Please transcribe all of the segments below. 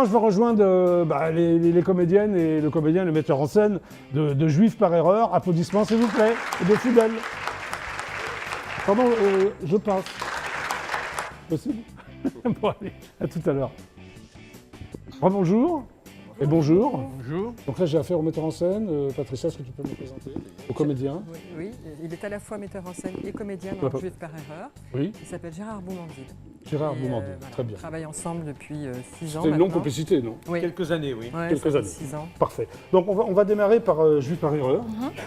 Je veux rejoindre les comédiennes et le comédien, le metteur en scène de Juifs par erreur. Applaudissements s'il vous plaît, et de fidèles. Pardon, je passe. Possible? Bon allez, à tout à l'heure. Rebonjour. Et bonjour. Bonjour. Donc là j'ai affaire au metteur en scène. Patricia, est-ce que tu peux me présenter? Au comédien. Oui, il est à la fois metteur en scène et comédien dans Juifs par erreur. Oui. Il s'appelle Gérard Boumandil. Gérard Boumandil, voilà, très bien. On travaille ensemble depuis 6 ans. C'est une longue complicité, non? Oui. Quelques années, oui. Ouais, Quelques années. 6 ans. Parfait. Donc on va démarrer par Juifs par erreur.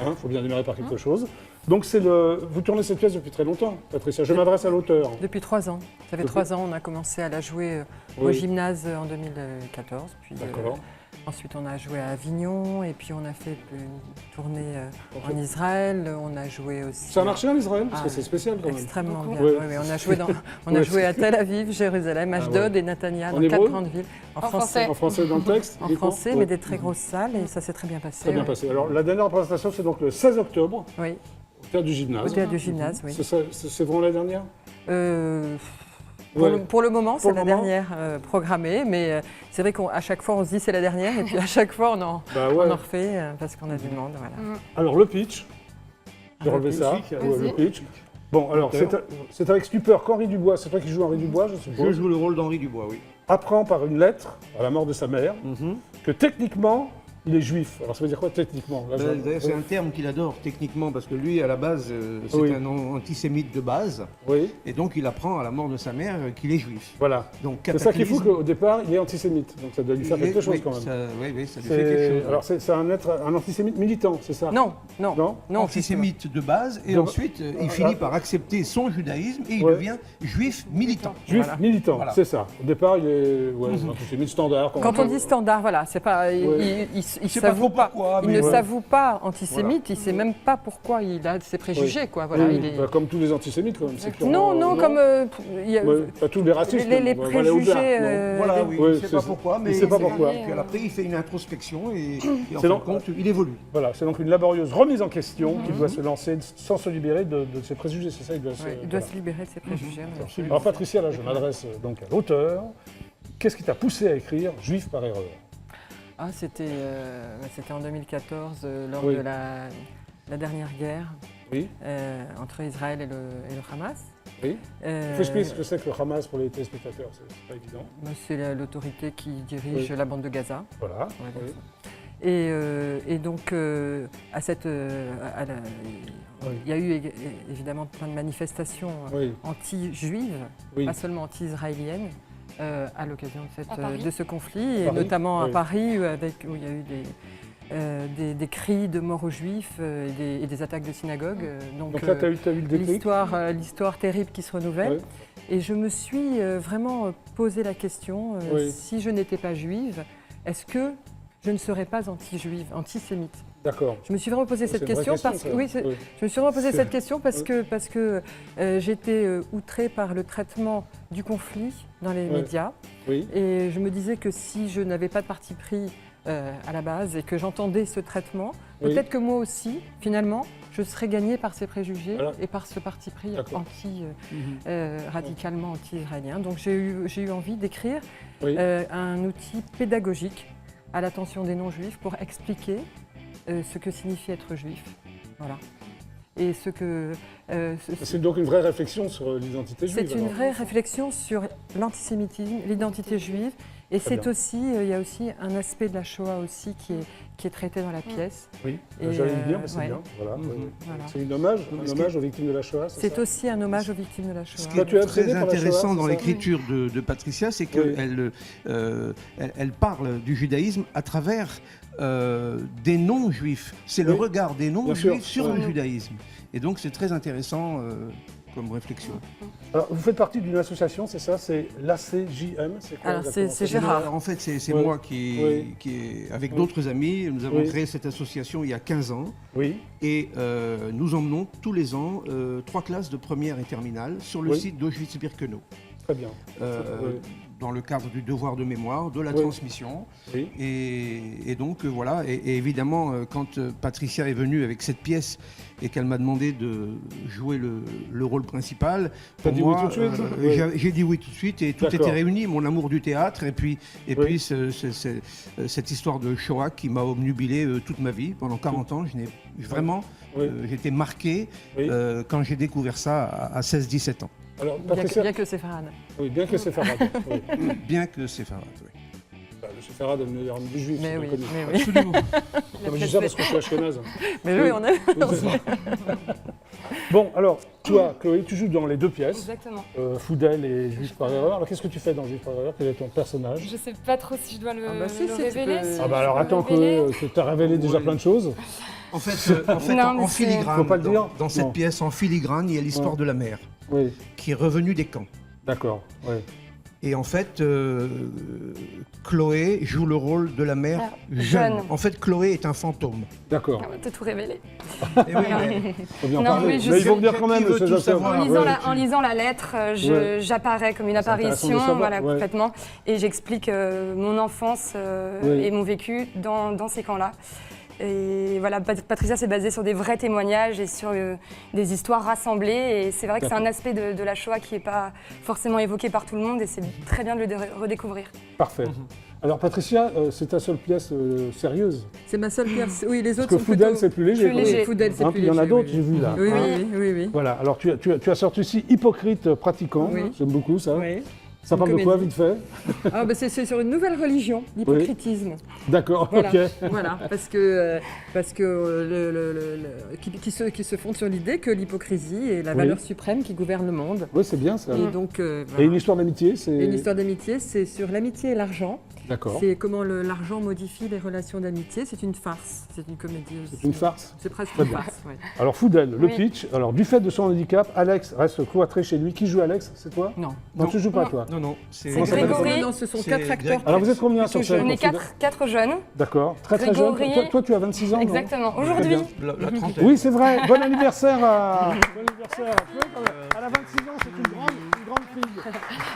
Il faut bien démarrer par quelque chose. Donc vous tournez cette pièce depuis très longtemps, Patricia. Je m'adresse à l'auteur. Depuis 3 ans. Ça fait 3 ans, on a commencé à la jouer au gymnase en 2014. Puis, D'accord. Ensuite, on a joué à Avignon et puis on a fait une tournée en Israël. On a joué aussi. Ça a marché en Israël parce que c'est spécial quand même. Extrêmement bien. Ouais. Oui, on a joué à Tel Aviv, Jérusalem, Ashdod et Netanya, dans 4 grandes villes. En français. En français dans le texte. En français, mais des très grosses salles et ça s'est très bien passé. Très bien passé. Alors la dernière représentation, c'est donc le 16 octobre. Oui. Au théâtre du gymnase. Au théâtre du gymnase, oui. C'est vraiment la dernière? Pour le moment, c'est la dernière programmée, mais c'est vrai qu'à chaque fois on se dit c'est la dernière et puis à chaque fois on en refait parce qu'on a du monde. Voilà. Alors le pitch, j'ai relevé ça, le pitch. Bon, alors c'est avec stupeur qu'Henri Dubois, c'est toi qui joues Henri Dubois, je suppose. Je joue le rôle d'Henri Dubois, oui. Apprend par une lettre à la mort de sa mère que techniquement il est juif. Alors ça veut dire quoi techniquement? C'est un terme qu'il adore techniquement parce que lui, à la base, c'est un antisémite de base. Oui. Et donc il apprend à la mort de sa mère qu'il est juif. Voilà. C'est ça qui est fou qu'au départ, il est antisémite. Donc ça doit lui faire quelque chose quand même. Oui, ça lui fait quelque chose. Alors c'est un antisémite militant, c'est ça? Non. Antisémite de base et ensuite il finit par accepter son judaïsme et il devient juif militant. Juif militant, c'est ça. Au départ, il est antisémite standard. Quand on dit standard, voilà, c'est pas. Il ne s'avoue pas antisémite, il ne sait même pas pourquoi il a ses préjugés. Quoi. Voilà, comme tous les antisémites, quand même. Non, comme. Pas tous les racistes. Les préjugés. Voilà, oui, il ne sait pas pourquoi, mais puis après il fait une introspection et en fin de compte, il évolue. Voilà, c'est donc une laborieuse remise en question qu'il doit se lancer sans se libérer de ses préjugés, c'est ça? Il doit se libérer de ses préjugés. Alors Patricia, là je m'adresse donc à l'auteur. Qu'est-ce qui t'a poussé à écrire Juifs par erreur? C'était en 2014, lors de la dernière guerre entre Israël et le Hamas. Oui. Il faut expliquer ce que c'est que le Hamas pour les téléspectateurs, c'est pas évident. C'est l'autorité qui dirige la bande de Gaza. Voilà. Et donc, il y a eu évidemment plein de manifestations anti-juives, pas seulement anti-israéliennes. À l'occasion de ce conflit, et notamment à Paris, où il y a eu des cris de mort aux Juifs et des attaques de synagogues. Donc là, tu as eu le déclic. L'histoire terrible qui se renouvelle. Et je me suis vraiment posé la question, si je n'étais pas juive, est-ce que je ne serais pas anti-juive, antisémite? D'accord. Je me suis vraiment posé cette question parce que je me suis vraiment posé cette question parce que j'étais outrée par le traitement du conflit dans les médias et je me disais que si je n'avais pas de parti pris à la base et que j'entendais ce traitement, peut-être que moi aussi, finalement, je serais gagnée par ces préjugés et par ce parti pris radicalement anti-israélien. Donc j'ai eu envie d'écrire un outil pédagogique à l'attention des non-juifs pour expliquer ce que signifie être juif. Voilà. Et ce que. C'est donc une vraie réflexion sur l'identité juive. C'est une vraie réflexion sur l'antisémitisme, l'identité juive. Et c'est aussi, il y a aussi un aspect de la Shoah aussi qui est traité dans la pièce. Oui, j'allais le dire, mais c'est bien. Voilà. C'est un hommage aux victimes de la Shoah. C'est aussi un hommage aux victimes de la Shoah. Ce qui est très intéressant dans l'écriture de Patricia, c'est qu'elle parle du judaïsme à travers des non-juifs. C'est le regard des non-juifs sur le judaïsme. Et donc c'est très intéressant comme réflexion. Alors, vous faites partie d'une association, c'est ça? C'est l'ACJM? Alors c'est Gérard. En fait, c'est moi qui avec d'autres amis, nous avons créé cette association il y a 15 ans. Et nous emmenons tous les ans 3 classes de première et terminale sur le site d'Auschwitz-Birkenau. Très bien. dans le cadre du devoir de mémoire, de la transmission. Oui. Et donc voilà, et évidemment, quand Patricia est venue avec cette pièce et qu'elle m'a demandé de jouer le rôle principal, T'as dit oui tout de suite j'ai dit oui tout de suite et tout était réuni, mon amour du théâtre et puis cette histoire de Shoah qui m'a obnubilé toute ma vie. Pendant 40 ans, vraiment, j'ai été marqué quand j'ai découvert ça à 16-17 ans. Alors, bien que séfarade. Oui, bien que séfarade. Oui. Bien que séfarade, oui. Le séfarade est le meilleur ami du juif. Mais oui, Absolument. Non, mais je dis ça parce que je suis ashkénaze. Mais oui, on a... Bon, alors, toi, Chloé, tu joues dans les deux pièces. Exactement. Foudel et Juif par erreur. Alors, qu'est-ce que tu fais dans Juif par erreur? Quel est ton personnage? Je sais pas trop si je dois le révéler. peux... si Ah bah je alors, peux attends révéler. que tu as révélé déjà plein de choses. En fait, Non, en filigrane, Faut pas le dire. dans cette Non. pièce, en filigrane, il y a l'histoire de la mère Oui, qui est revenue des camps. d'accord. Oui. Et en fait, Chloé joue le rôle de la mère jeune. jeune. En fait, Chloé est un fantôme. D'accord. On va tout révéler. Et oui, mais Faut bien en Non, parler. mais je Mais ils vont sais- venir quand même, Qui veut ces tout acteurs. savoir. En lisant la lettre, j'apparais comme une C'est intéressant de apparition, savoir, voilà, ouais. complètement. Et j'explique mon enfance et mon vécu dans ces camps-là. Et voilà, Patricia s'est basée sur des vrais témoignages et sur des histoires rassemblées. Et c'est vrai que c'est un aspect de la Shoah qui n'est pas forcément évoqué par tout le monde et c'est très bien de le redécouvrir. Parfait. Alors, Patricia, c'est ta seule pièce sérieuse. C'est ma seule pièce. Oui, les Parce autres que sont Foudel, plutôt... c'est plus léger. plus quoi. léger. Foudel, c'est Hein, plus puis il y en a léger, d'autres, oui, j'ai vu là. Oui, Hein. oui. Voilà, alors tu as sorti aussi Hypocrite pratiquant. Oui. J'aime beaucoup ça. Oui. Ça parle de quoi, vite fait? Ah, bah c'est sur une nouvelle religion, l'hypocritisme. D'accord, Voilà. ok. Voilà, parce que qui se fonde sur l'idée que l'hypocrisie est la valeur suprême qui gouverne le monde. Oui, c'est bien ça. Et donc, Et voilà. une histoire d'amitié, c'est... Et une histoire d'amitié, c'est sur l'amitié et l'argent. D'accord. C'est comment l'argent modifie les relations d'amitié. C'est une farce, c'est une comédie aussi. C'est une farce. C'est presque Très une bien. farce, oui. Alors, Foudel, le Oui. pitch. Alors, du fait de son handicap, Alex reste cloîtré chez lui. Qui joue Alex? C'est toi? Non. Non, Non. tu joues pas, Non. toi. non, c'est Comment ça s'appelle? Grégory. Non, ce sont C'est 4 Greg. acteurs. Alors, vous êtes combien sur Plutôt scène? jeune. On est quatre jeunes, D'accord. Très très jeune. Grégory. Toi, tu as 26 ans, non? exactement. Très Aujourd'hui, bien. la trentaine. Oui, c'est vrai. Bon anniversaire à... Bon anniversaire à Chloé. Elle a 26 ans, c'est une grande fille.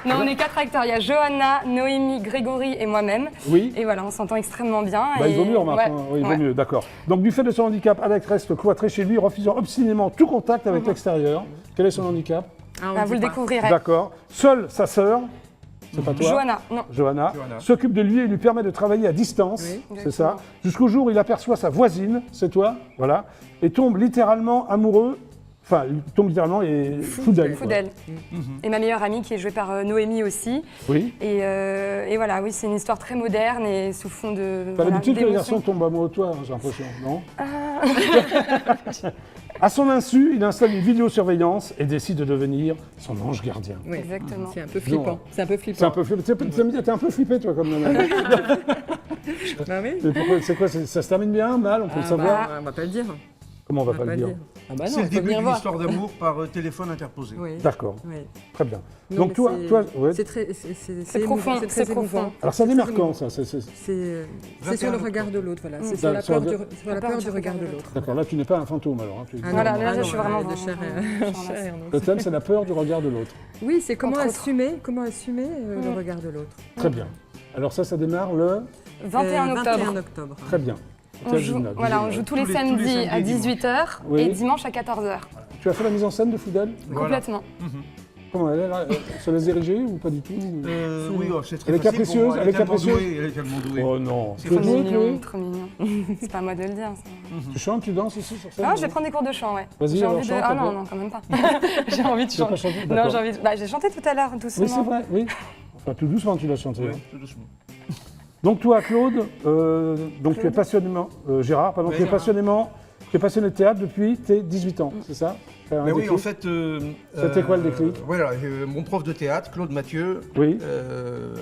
non, on est 4 acteurs. Il y a Johanna, Noémie, Grégory et moi-même. Oui. Et voilà, on s'entend extrêmement bien. Bah, et... il vaut mieux, remarque. Ouais, Hein. Oui, il vaut ouais. mieux, d'accord. Donc, du fait de son handicap, Alex reste cloîtré chez lui, refusant obstinément tout contact avec l'extérieur. Quel est son handicap? Ah, on Ah, dit vous le pas. découvrirez. D'accord. Seule sa sœur, c'est pas toi, Johanna, non. Johanna, Johanna. s'occupe de lui et lui permet de travailler à distance, Oui, c'est ça, jusqu'au jour où il aperçoit sa voisine, c'est toi, voilà, et tombe littéralement amoureux, enfin, il tombe littéralement et Foudel. quoi. Foudel. Et ma meilleure amie qui est jouée par Noémie aussi. Oui. Et voilà, oui, c'est une histoire très moderne et sous fond de. T'as voilà, l'habitude que les d'émotion. garçons tombent amoureux de toi, hein, j'ai l'impression, non? À son insu, il installe une vidéosurveillance et décide de devenir son ange gardien. Oui. Exactement. C'est un peu flippant. C'est un peu flippant. C'est un peu flippé. T'es un peu flippé, toi, comme nana. Bah oui. Mais pourquoi, c'est quoi, ça se termine bien, mal, on peut le savoir? On va pas le dire. Comment on va pas le dire? Ah bah non, C'est il le faut début venir d'une voir. histoire d'amour par téléphone interposé. Oui. D'accord, Oui. très bien. Non, Donc mais toi, ouais. c'est très, C'est profond, c'est très c'est émouvant. profond. Alors ça démarre C'est quand, ça? C'est sur 21 le regard de l'autre, voilà. C'est Sur sur la peur la peur du regard de l'autre. D'accord, là tu n'es pas un fantôme alors. Hein, tu es- Ah Voilà, non, là, ah je non, suis vraiment de chair vraiment et chair, non. Le thème c'est la peur du regard de l'autre. Oui, c'est comment Entre autres. assumer le regard de l'autre. Très bien. Alors ça démarre le... 21 octobre. 21 octobre. Très bien. On joue, voilà, on joue tous les samedis à 18h Oui. et dimanche à 14h. Tu as fait la mise en scène de Foudel? Voilà. Complètement. Comment elle est là? Se laisse diriger ou pas du tout? Oui, oh, c'est très Elle est facile capricieuse, pour moi. elle est tellement capricieuse. douée, elle est tellement douée. Oh non. C'est Tu es Trop douée, mignon, Chloé? trop mignon. C'est pas à moi de le dire. ça. Tu chantes, tu danses ici sur scène? Ah, je vais prendre des cours de chant, ouais. Vas-y, J'ai alors, envie de. chante Ah un non, peu. non, quand même pas. J'ai envie de Tu veux pas chanter. chanter? Non, D'accord. j'ai envie de. Bah, j'ai chanté tout à l'heure, doucement. Oui, c'est vrai, oui. Enfin, tout doucement tu l'as chanté. Oui, hein. tout doucement. Donc toi, Claude, donc tu es passionnément... Gérard, pardon, Oui, tu es Gérard. passionné de théâtre depuis tes 18 ans, c'est ça? T'as un Mais oui, déclic? en fait. C'était quoi le déclic? Voilà, mon prof de théâtre, Claude Mathieu, Oui.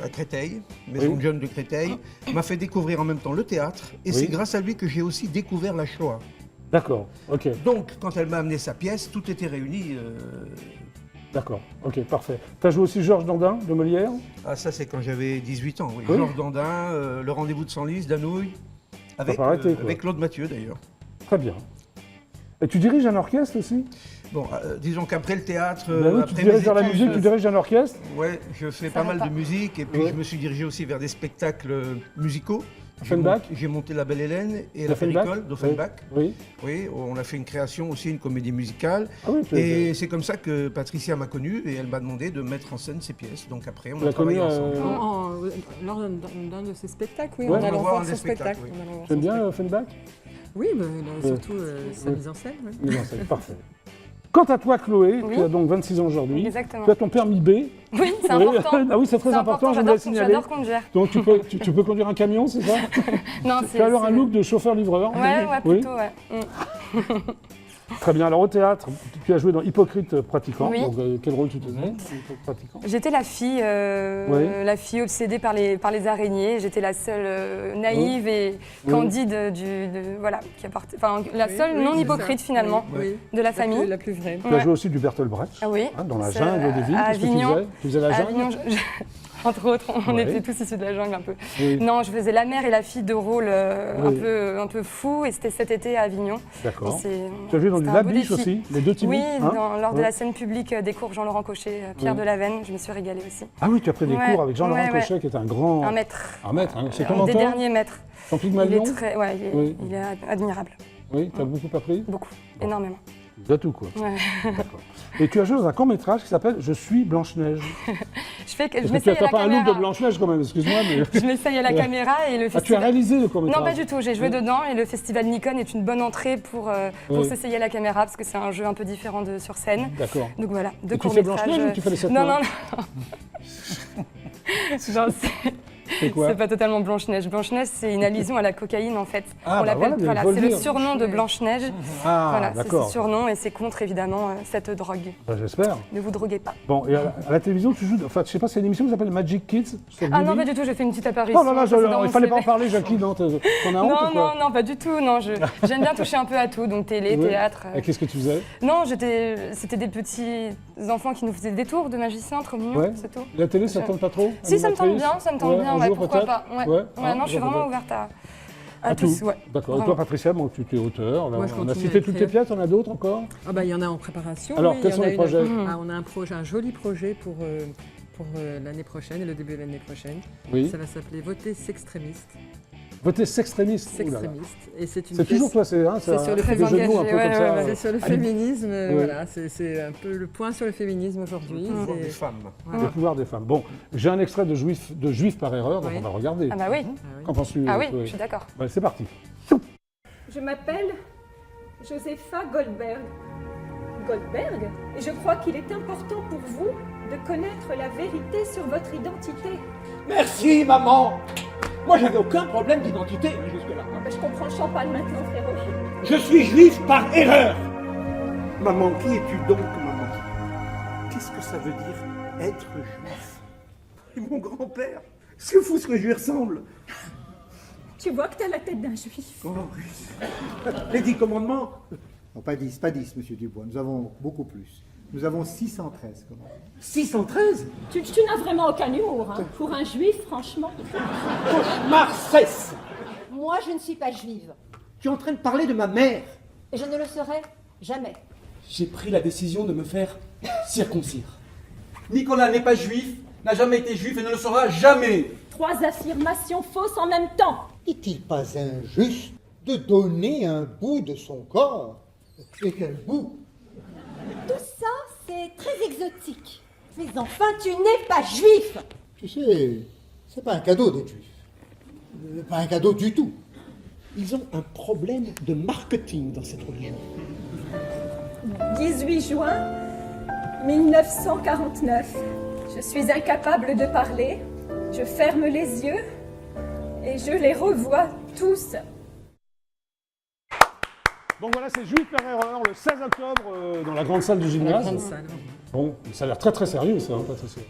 à Créteil, maison de jeunes de Créteil, m'a fait découvrir en même temps le théâtre. Et Oui. c'est grâce à lui que j'ai aussi découvert la Shoah. D'accord, ok. Donc, quand elle m'a amené sa pièce, tout était réuni. D'accord, ok, parfait. Tu as joué aussi Georges Dandin de Molière? Ah, ça, c'est quand j'avais 18 ans, oui. Oui. Georges Dandin, Le Rendez-vous de Senlis, Danouille, avec pas arrêté, quoi. avec Claude Mathieu d'ailleurs. Très bien. Et tu diriges un orchestre aussi? Bon, disons qu'après le théâtre, oui, après tu diriges vers la musique, tu diriges un orchestre? Ouais, je fais pas mal de musique et puis je me suis dirigé aussi vers des spectacles musicaux. J'ai monté La Belle Hélène et La Péricole d'Offenbach. Oui. Oui, on a fait une création aussi, une comédie musicale. Ah oui, et c'est comme ça que Patricia m'a connu et elle m'a demandé de mettre en scène ses pièces. Donc après, on a travaillé ensemble. Lors d'un de ses spectacles, oui, ouais, on allant voir son spectacle. Oui. T'aimes bien Offenbach? Oui, mais surtout sa mise en scène. Mise en scène, parfait. Quant à toi, Chloé, tu as donc 26 ans aujourd'hui. Exactement. Tu as ton permis B. Oui, c'est important. Ah oui, c'est très important, je voulais signaler. J'adore conduire. Donc tu peux conduire un camion, c'est ça? Non, tu as alors un look de chauffeur-livreur? Ouais, plutôt, ouais. Très bien. Alors au théâtre, tu as joué dans Hypocrite pratiquant. Oui. Donc, quel rôle tu tenais, pratiquant? J'étais la fille obsédée par les araignées. J'étais la seule naïve et candide voilà, la seule non hypocrite finalement de la famille. La plus vraie. Tu as joué aussi du Bertolt Brecht, dans la jungle des villes. Qu'est-ce que tu faisais? Tu faisais la jungle? Entre autres, on était tous issus de la jungle un peu. Oui. Non, je faisais la mère et la fille de rôle un peu fous et c'était cet été à Avignon. D'accord. Tu as joué dans du Labiche aussi, les deux Timmy? Oui, lors de la scène publique des cours Jean-Laurent Cochet, Pierre Delavenne, je me suis régalée aussi. Ah oui, tu as pris des cours avec Jean-Laurent Cochet qui est un grand... Un maître. Un maître, hein. C'est comment des derniers maîtres. Ton Pygmalion? Il est admirable. Oui, tu as beaucoup appris? Beaucoup, énormément. De tout, quoi. Ouais. D'accord. Et tu as joué dans un court-métrage qui s'appelle Je suis Blanche-Neige. Je m'essaye à la caméra. Tu n'as pas un look de caméra. Blanche-Neige quand même, excuse-moi. Mais... Je m'essaye à la caméra et le festival... Ah, tu as réalisé le court-métrage? Non, pas du tout. J'ai joué dedans et le festival Nikon est une bonne entrée pour s'essayer à la caméra parce que c'est un jeu un peu différent de sur scène. D'accord. Donc voilà, deux courts-métrages. Tu fais Blanche-Neige ou tu fais les 7 Non, mois? Non. C'est pas totalement Blanche-Neige. Blanche-Neige, c'est une allusion à la cocaïne en fait. Ah, on l'appelle, c'est le surnom de Blanche-Neige. Ah, voilà, d'accord. c'est ce surnom et c'est contre évidemment cette drogue. J'espère. Ne vous droguez pas. Bon, et à la télévision, tu joues, enfin, je sais pas, c'est une émission qui s'appelle Magic Kids sur Ah non, pas du tout, j'ai fait une petite apparition. Oh là là, il fallait pas en parler, Jackie, non? T'en as honte ou quoi? Non, pas du tout, non. J'aime bien toucher un peu à tout, donc télé, théâtre. Et qu'est-ce que tu faisais? Non, c'était des petits enfants qui nous faisaient des tours de magiciens, trop mignons, c'est tout. La télé, ça ne tente pas trop? Si, ça me tente bien, pourquoi pas. Non, je suis vraiment ouverte à tout. D'accord. Et toi, Patricia, bon, tu es auteur. On a cité toutes tes pièces, on a d'autres encore? Ah bah, il y en a en préparation. Alors, quels sont les projets? On a un joli projet pour l'année prochaine et le début de l'année prochaine. Oui. Ça va s'appeler Voter Sextrémiste. Voter Sextrémiste. Sextrémiste. Et c'est toujours toi, c'est sur le des jeux de mots un peu comme ça. C'est sur le féminisme, voilà. C'est un peu le point sur le féminisme aujourd'hui. Le pouvoir des femmes. Le pouvoir des femmes. Bon, j'ai un extrait de Juif par erreur, donc on va le regarder. Ah bah oui. Qu'en penses-tu? Ah oui, je suis d'accord. C'est parti. Je m'appelle Josepha Goldberg. Goldberg, et je crois qu'il est important pour vous de connaître la vérité sur votre identité. Merci, maman. Moi, j'avais aucun problème d'identité jusque-là. Je comprends le champagne maintenant, frérot. Je suis juif par erreur. Maman, qui es-tu donc, maman? Qu'est-ce que ça veut dire être juif? Et mon grand-père, c'est fou ce que je lui ressemble. Tu vois que t'as la tête d'un juif. Oh, oui. Les 10 commandements? Non, pas 10, monsieur Dubois. Nous avons beaucoup plus. Nous avons 613 commandements. 613? Tu n'as vraiment aucun humour, hein. Pour un juif, franchement. Cauchemar cesse. Moi, je ne suis pas juive. Tu es en train de parler de ma mère. Et je ne le serai jamais. J'ai pris la décision de me faire circoncire. Nicolas n'est pas juif, n'a jamais été juif et ne le sera jamais. 3 affirmations fausses en même temps. N'est-il pas injuste de donner un bout de son corps? Et quel bout? Tout ça, c'est très exotique. Mais enfin, tu n'es pas juif. Tu sais, c'est pas un cadeau d'être juif. Pas un cadeau du tout. Ils ont un problème de marketing dans cette religion. 18 juin 1949. Je suis incapable de parler. Je ferme les yeux et je les revois tous. Bon voilà, c'est Juif par erreur, le 16 octobre, dans la grande salle du gymnase. La grande salle. Bon, ça a l'air très très sérieux ça, Patricia.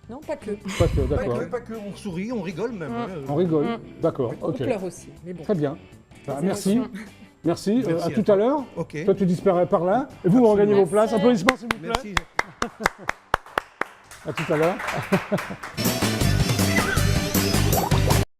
Non, pas que. Pas que, d'accord. Pas que, on sourit, on rigole même. On rigole, d'accord, ok. On pleure aussi, mais bon. Très bien. Merci. Merci, à tout à l'heure. Okay. Toi tu disparais par là, et vous regagnez vos places. Applaudissements s'il vous plaît. Merci. À tout à l'heure.